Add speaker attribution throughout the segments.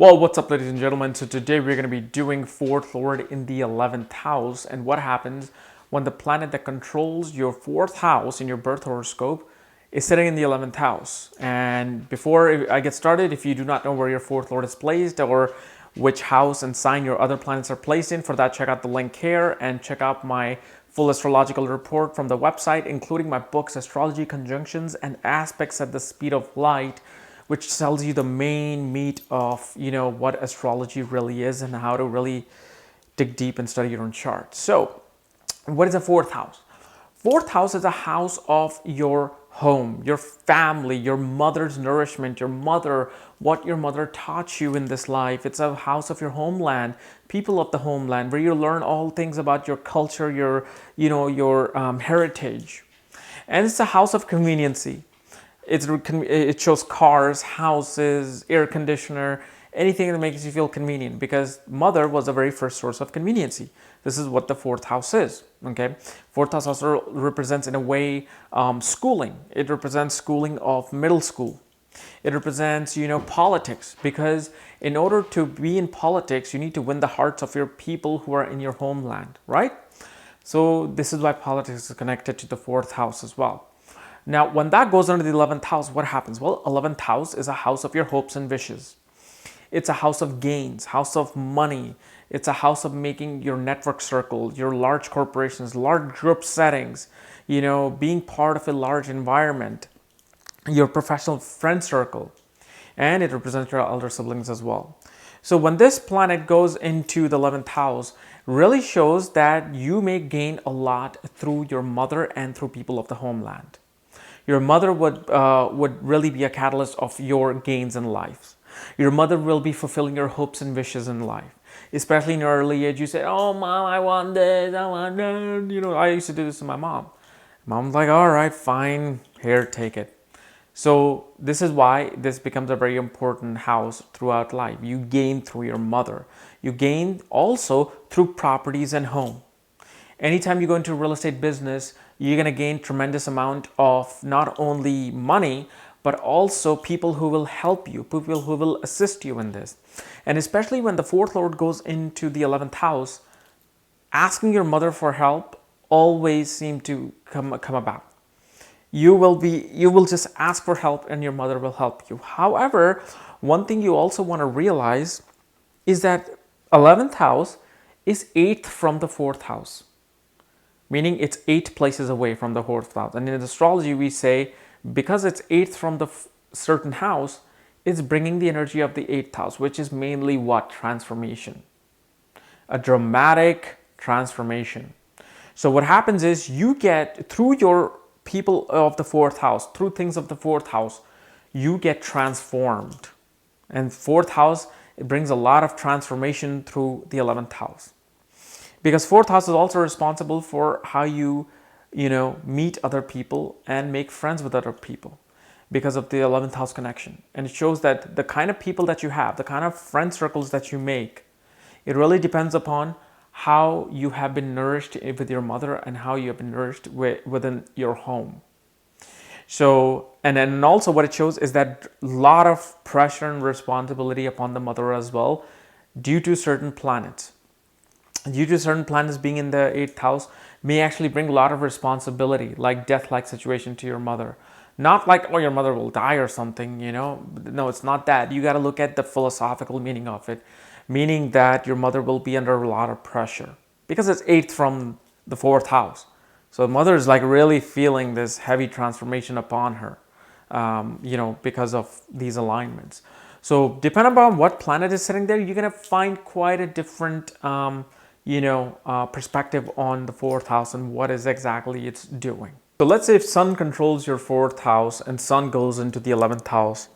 Speaker 1: Well, what's up, ladies and gentlemen? So today we're going to be doing fourth lord in the 11th house and what happens when the planet that controls your fourth house in your birth horoscope is sitting in the 11th house. And before I get started, if you do not know where your fourth lord is placed or which house and sign your other planets are placed in, for that, check out the link here and check out my full astrological report from the website, including my books, Astrology, Conjunctions, and Aspects at the Speed of Light, which tells you the main meat of, what astrology really is and how to really dig deep and study your own chart. So, what is a fourth house? Fourth house is a house of your home, your family, your mother's nourishment, what your mother taught you in this life. It's a house of your homeland, people of the homeland, where you learn all things about your culture, your heritage. And it's a house of conveniency. It shows cars, houses, air conditioner, anything that makes you feel convenient, because mother was the very first source of conveniency. This is what the fourth house is. Okay, fourth house also represents, in a way, schooling. It represents schooling of middle school. It represents, politics, because in order to be in politics, you need to win the hearts of your people who are in your homeland, right? So this is why politics is connected to the fourth house as well. Now, when that goes under the 11th house, what happens? Well, 11th house is a house of your hopes and wishes. It's a house of gains, house of money. It's a house of making your network circle, your large corporations, large group settings, being part of a large environment, your professional friend circle. And it represents your elder siblings as well. So when this planet goes into the 11th house, really shows that you may gain a lot through your mother and through people of the homeland. Your mother would really be a catalyst of your gains in life. Your mother will be fulfilling your hopes and wishes in life. Especially in your early age, you say, "Oh, mom, I want this, I want that." I used to do this to my mom. Mom's like, "All right, fine, here, take it." So this is why this becomes a very important house throughout life. You gain through your mother. You gain also through properties and home. Anytime you go into real estate business, you're going to gain tremendous amount of not only money, but also people who will help you, people who will assist you in this. And especially when the fourth lord goes into the 11th house, asking your mother for help always seem to come about. You will just ask for help and your mother will help you. However, one thing you also want to realize is that 11th house is 8th from the 4th house. Meaning it's 8 places away from the 4th house. And in astrology, we say, because it's 8th from the certain house, it's bringing the energy of the 8th house, which is mainly what? Transformation. A dramatic transformation. So what happens is you get, through your people of the 4th house, through things of the 4th house, you get transformed. And 4th house, it brings a lot of transformation through the 11th house. Because 4th house is also responsible for how you meet other people and make friends with other people, because of the 11th house connection. And it shows that the kind of people that you have, the kind of friend circles that you make, it really depends upon how you have been nourished with your mother and how you have been nourished within your home. So, and then also what it shows is that a lot of pressure and responsibility upon the mother as well, due to certain planets. Due to certain planets being in the 8th house, may actually bring a lot of responsibility, like death-like situation to your mother. Not like, oh, your mother will die or something, No, it's not that. You got to look at the philosophical meaning of it, meaning that your mother will be under a lot of pressure because it's 8th from the 4th house. So the mother is like really feeling this heavy transformation upon her, because of these alignments. So depending upon what planet is sitting there, you're going to find quite a different perspective on the 4th house and what is exactly it's doing. So let's say if Sun controls your 4th house and Sun goes into the 11th house,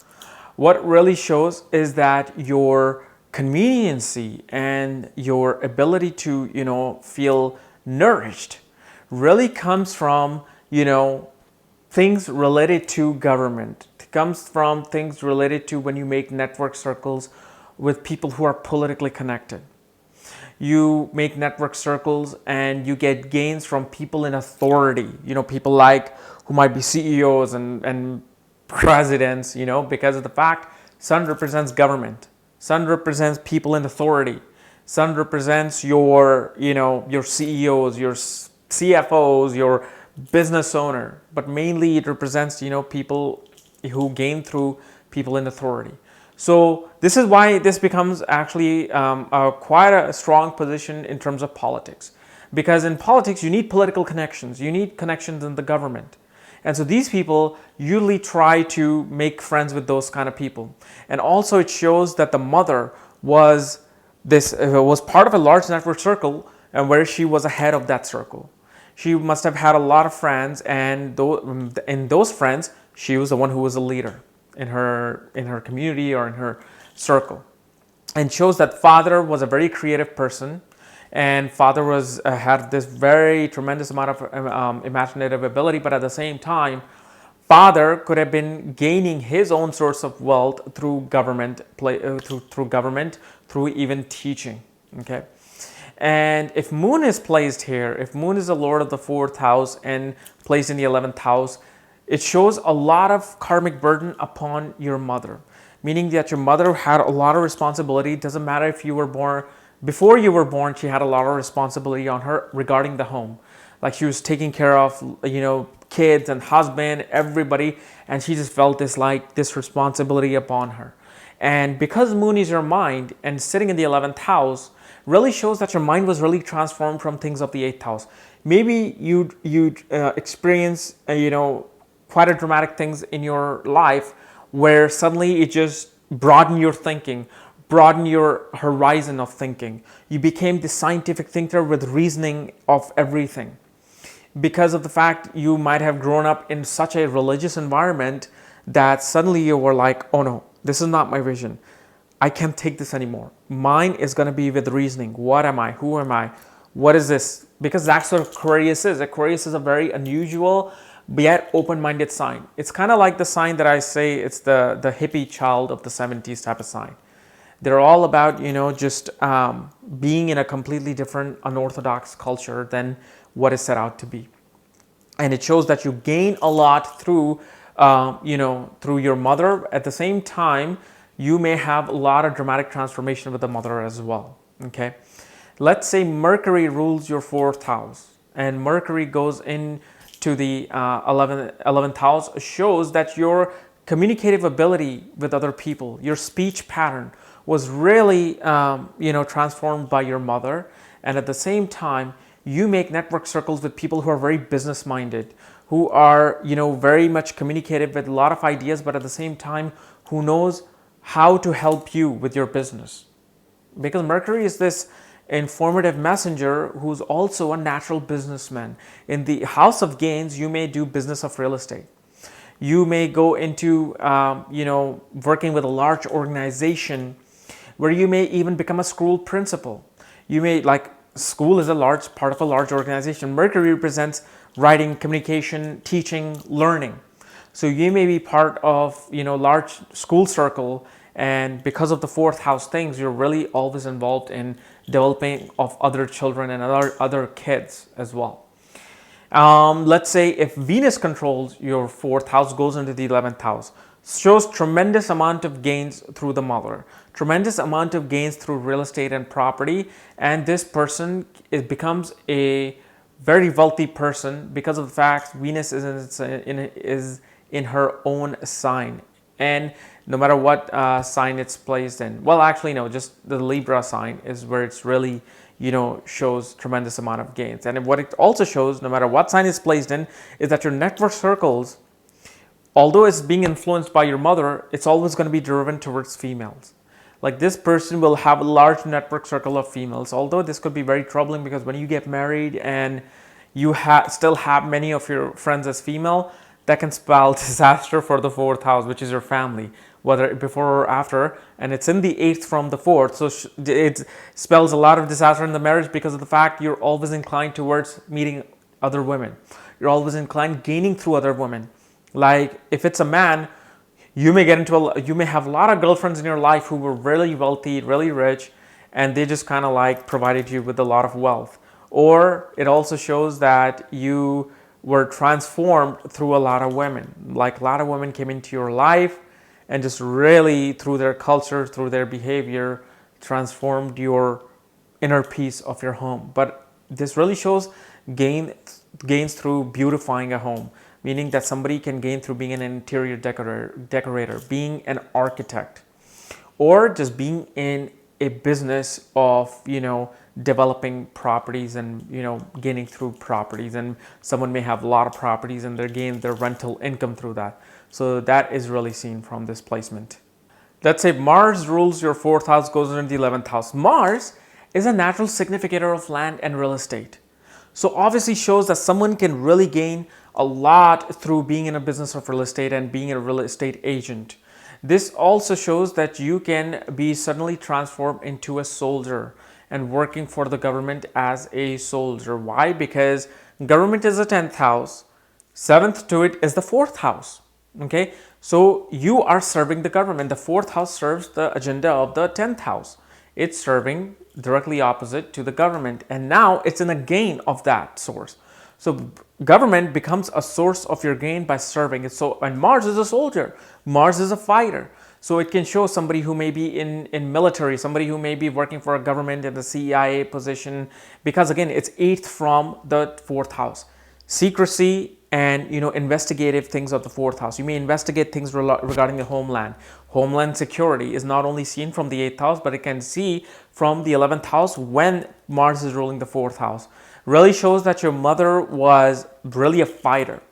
Speaker 1: what really shows is that your conveniency and your ability to, feel nourished really comes from, things related to government. It comes from things related to when you make network circles with people who are politically connected. You make network circles and you get gains from people in authority, people like who might be CEOs and presidents, because of the fact Sun represents government. Sun represents people in authority. Sun represents your, your CEOs, your CFOs, your business owner. But mainly it represents, people who gain through people in authority. So this is why this becomes actually quite a strong position in terms of politics. Because in politics, you need political connections. You need connections in the government. And so these people usually try to make friends with those kind of people. And also it shows that the mother was part of a large network circle, and where she was a head of that circle. She must have had a lot of friends, and in those friends, she was the one who was a leader in her community or in her circle. And shows that father was a very creative person, and father had this very tremendous amount of imaginative ability, but at the same time, father could have been gaining his own source of wealth through government, through even teaching. Okay, and if moon is placed here, if moon is the lord of the 4th house and placed in the 11th house, it shows a lot of karmic burden upon your mother, meaning that your mother had a lot of responsibility. It doesn't matter if you were born. Before you were born, she had a lot of responsibility on her regarding the home. Like she was taking care of, kids and husband, everybody, and she just felt this responsibility upon her. And because moon is your mind and sitting in the 11th house, really shows that your mind was really transformed from things of the 8th house. Maybe you'd experience, quite a dramatic things in your life where suddenly it just broadened your thinking, broaden your horizon of thinking. You became the scientific thinker with reasoning of everything. Because of the fact you might have grown up in such a religious environment that suddenly you were like, oh no, this is not my vision. I can't take this anymore. Mine is going to be with reasoning. What am I? Who am I? What is this? Because that's what Aquarius is. Aquarius is a very unusual yet open-minded sign. It's kind of like the sign that I say it's the hippie child of the 70s type of sign. They're all about, just being in a completely different, unorthodox culture than what is set out to be. And it shows that you gain a lot through, through your mother. At the same time, you may have a lot of dramatic transformation with the mother as well. Okay. Let's say Mercury rules your 4th house, and Mercury goes into the 11th house, shows that your communicative ability with other people, your speech pattern, was really, transformed by your mother. And at the same time, you make network circles with people who are very business minded, who are, very much communicative with a lot of ideas, but at the same time, who knows how to help you with your business. Because Mercury is this informative messenger who's also a natural businessman. In the house of gains, you may do business of real estate. You may go into, working with a large organization where you may even become a school principal. You may, school is a large part of a large organization. Mercury represents writing, communication, teaching, learning. So you may be part of, large school circle, and because of the 4th house things, you're really always involved in developing of other children and other kids as well. Let's say if Venus controls your 4th house, goes into the 11th house, shows tremendous amount of gains through the mother, tremendous amount of gains through real estate and property, and this person becomes a very wealthy person because of the fact Venus is in her own sign. And no matter what sign it's placed in, well, actually no, just the Libra sign is where it's really, shows tremendous amount of gains. And what it also shows, no matter what sign it's placed in, is that your network circles, although it's being influenced by your mother, it's always going to be driven towards females. Like this person will have a large network circle of females, although this could be very troubling because when you get married and you still have many of your friends as female, that can spell disaster for the 4th house, which is your family, whether before or after, and it's in the 8th from the 4th. So it spells a lot of disaster in the marriage because of the fact you're always inclined towards meeting other women. You're always inclined gaining through other women. Like if it's a man, you may have a lot of girlfriends in your life who were really wealthy, really rich, and they just kind of provided you with a lot of wealth. Or it also shows that you were transformed through a lot of women. Like a lot of women came into your life and just really through their culture, through their behavior, transformed your inner peace of your home. But this really shows gains through beautifying a home, meaning that somebody can gain through being an interior decorator, being an architect, or just being in a business of, developing properties and, gaining through properties. And someone may have a lot of properties and they're gaining their rental income through that. So that is really seen from this placement. Let's say Mars rules your 4th house, goes into the 11th house. Mars is a natural significator of land and real estate. So obviously shows that someone can really gain a lot through being in a business of real estate and being a real estate agent. This also shows that you can be suddenly transformed into a soldier and working for the government as a soldier. Why? Because government is the 10th house, 7th to it is the 4th house. Okay, so you are serving the government. The 4th house serves the agenda of the 10th house. It's serving directly opposite to the government, and now it's in a gain of that source. So government becomes a source of your gain by serving it. So, and Mars is a soldier, Mars is a fighter. So it can show somebody who may be in military, somebody who may be working for a government in the CIA position, because again, it's 8th from the 4th house. Secrecy and investigative things of the 4th house. You may investigate things regarding the homeland. Homeland security is not only seen from the 8th house, but it can see from the 11th house when Mars is ruling the 4th house. Really shows that your mother was really a fighter.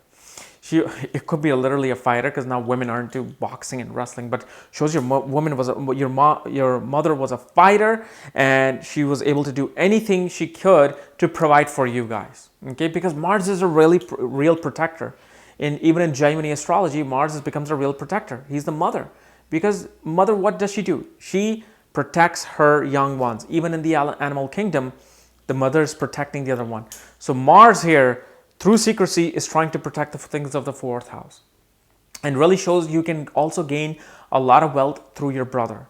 Speaker 1: It could be literally a fighter, because now women aren't into boxing and wrestling, but shows your mother was a fighter, and she was able to do anything she could to provide for you guys. Okay, because Mars is a really real protector. Even in Gemini astrology, Mars becomes a real protector. He's the mother, because mother, what does she do? She protects her young ones. Even in the animal kingdom, the mother is protecting the other one. So Mars here, through secrecy, is trying to protect the things of the 4th house. And really shows you can also gain a lot of wealth through your brother.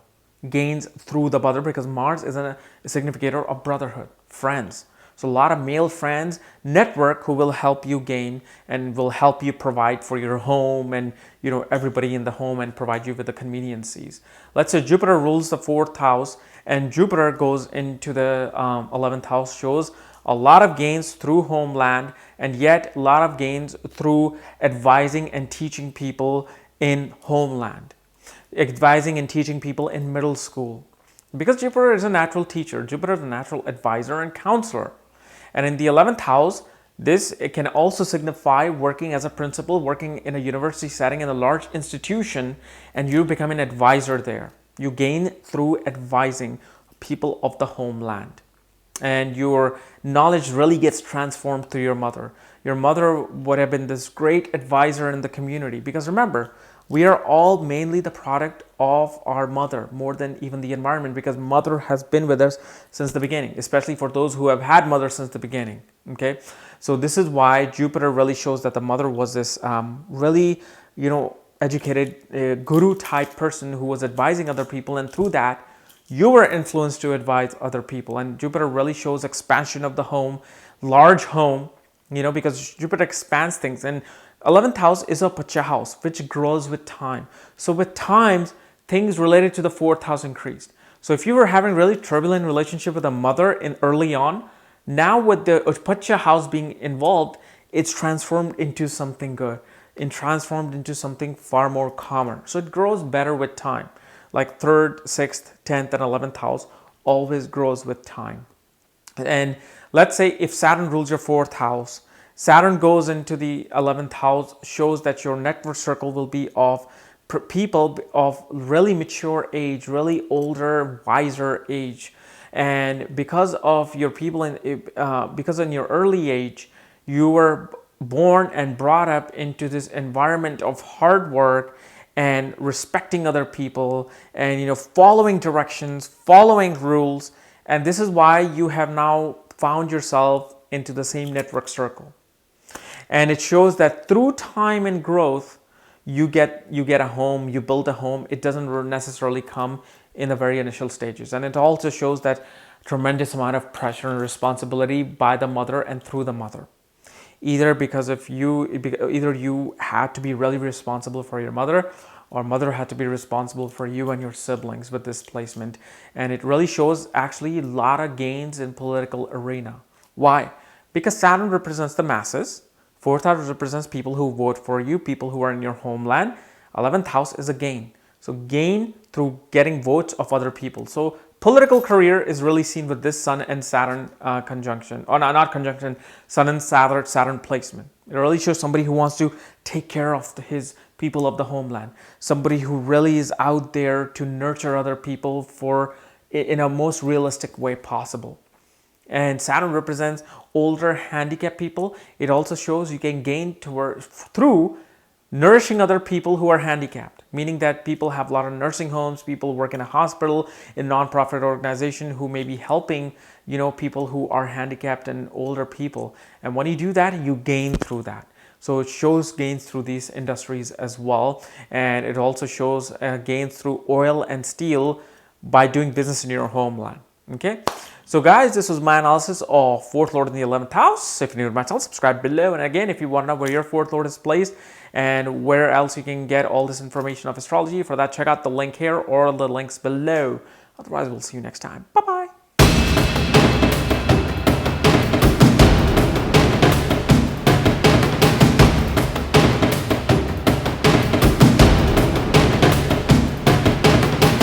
Speaker 1: Gains through the brother, because Mars is a significator of brotherhood, friends. So a lot of male friends network who will help you gain and will help you provide for your home and everybody in the home, and provide you with the conveniences. Let's say Jupiter rules the 4th house, and Jupiter goes into the 11th house, shows a lot of gains through homeland, and yet a lot of gains through advising and teaching people in homeland, advising and teaching people in middle school. Because Jupiter is a natural teacher, Jupiter is a natural advisor and counselor. And in the 11th house, it can also signify working as a principal, working in a university setting, in a large institution, and you become an advisor there. You gain through advising people of the homeland. And your knowledge really gets transformed through your mother. Your mother would have been this great advisor in the community, because remember, we are all mainly the product of our mother more than even the environment, because mother has been with us since the beginning, especially for those who have had mother since the beginning. Okay, so this is why Jupiter really shows that the mother was this really educated guru type person who was advising other people, and through that you were influenced to advise other people. And Jupiter really shows expansion of the home, large home, because Jupiter expands things. And 11th house is a Pacha house, which grows with time. So with time, things related to the 4th house increased. So if you were having really turbulent relationship with a mother early on, now with the Pacha house being involved, it's transformed into something good, and transformed into something far more calmer. So it grows better with time. Like 3rd, 6th, 10th, and 11th house always grows with time. And let's say if Saturn rules your 4th house, Saturn goes into the 11th house, shows that your network circle will be of people of really mature age, really older, wiser age. And because of your people, because in your early age, you were born and brought up into this environment of hard work and respecting other people, and following directions, following rules. And this is why you have now found yourself into the same network circle. And it shows that through time and growth, you get a home, you build a home. It doesn't necessarily come in the very initial stages. And it also shows that tremendous amount of pressure and responsibility by the mother and through the mother. Either you had to be really responsible for your mother, or mother had to be responsible for you and your siblings with this placement. And it really shows actually a lot of gains in political arena. Why? Because Saturn represents the masses. Fourth house represents people who vote for you, people who are in your homeland. 11th house is a gain. So gain through getting votes of other people. So political career is really seen with this Sun and Saturn conjunction, or not conjunction, Sun and Saturn placement. It really shows somebody who wants to take care of his people of the homeland, somebody who really is out there to nurture other people in a most realistic way possible. And Saturn represents older handicapped people. It also shows you can gain through nourishing other people who are handicapped, meaning that people have a lot of nursing homes, people work in a hospital, in non-profit organization who may be helping, people who are handicapped and older people. And when you do that, you gain through that. So it shows gains through these industries as well. And it also shows gains through oil and steel by doing business in your homeland. Okay. So guys, this was my analysis of fourth lord in the 11th house. If you're new to my channel, subscribe below. And again, if you want to know where your fourth lord is placed and where else you can get all this information of astrology, for that, check out the link here or the links below. Otherwise, we'll see you next time. Bye-bye.